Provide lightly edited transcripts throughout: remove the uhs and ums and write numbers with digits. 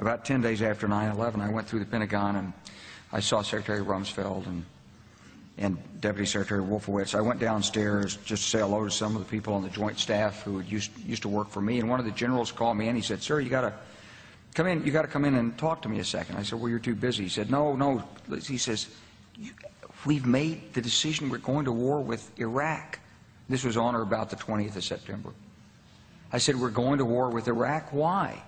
about 10 days after 9/11, I went through the Pentagon and I saw Secretary Rumsfeld and Deputy Secretary Wolfowitz. I went downstairs just to say hello to some of the people on the Joint Staff who had used to work for me, and one of the generals called me in. He said, "Sir, you got to come in. You got to come in and talk to me a second." I said, "Well, you're too busy." He said, "No." He says, "We've made the decision. We're going to war with Iraq." This was on or about the 20th of September. I said, "We're going to war with Iraq. Why?"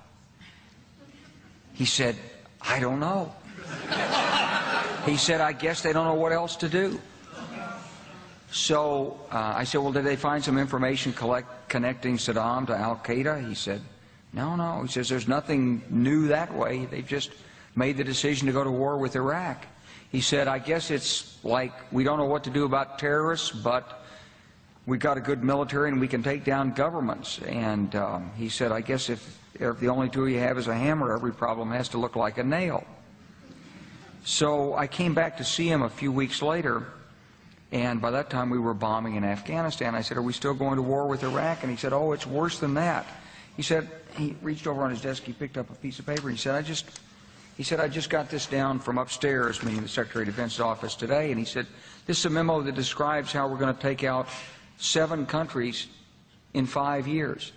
He said, "I don't know." He said, "I guess they don't know what else to do." So I said, "Well, did they find some information connecting Saddam to Al-Qaeda?" He said, No. He says, "There's nothing new that way. They've just made the decision to go to war with Iraq." He said, "I guess it's like we don't know what to do about terrorists, but we've got a good military and we can take down governments." And he said, "I guess if the only tool you have is a hammer, every problem has to look like a nail." So I came back to see him a few weeks later, and by that time we were bombing in Afghanistan. I said, "Are we still going to war with Iraq?" And he said, "Oh, it's worse than that." He said, he reached over on his desk, he picked up a piece of paper, and he said, I just got this down from upstairs, meaning the Secretary of Defense's office today, and he said, "This is a memo that describes how we're going to take out 7 countries in 5 years,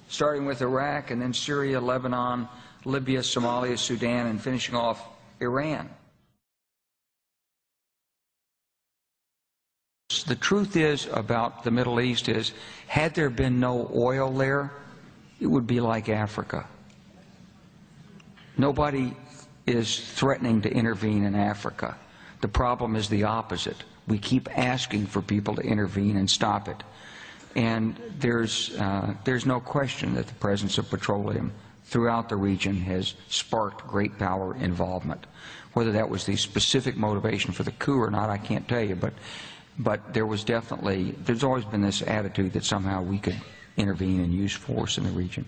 starting with Iraq and then Syria, Lebanon, Libya, Somalia, Sudan, and finishing off Iran." The truth is about the Middle East is, had there been no oil there, it would be like Africa. Nobody is threatening to intervene in Africa. The problem is the opposite. We keep asking for people to intervene and stop it. And there's no question that the presence of petroleum throughout the region has sparked great power involvement. Whether that was the specific motivation for the coup or not, I can't tell you, but there's always been this attitude that somehow we could intervene and use force in the region.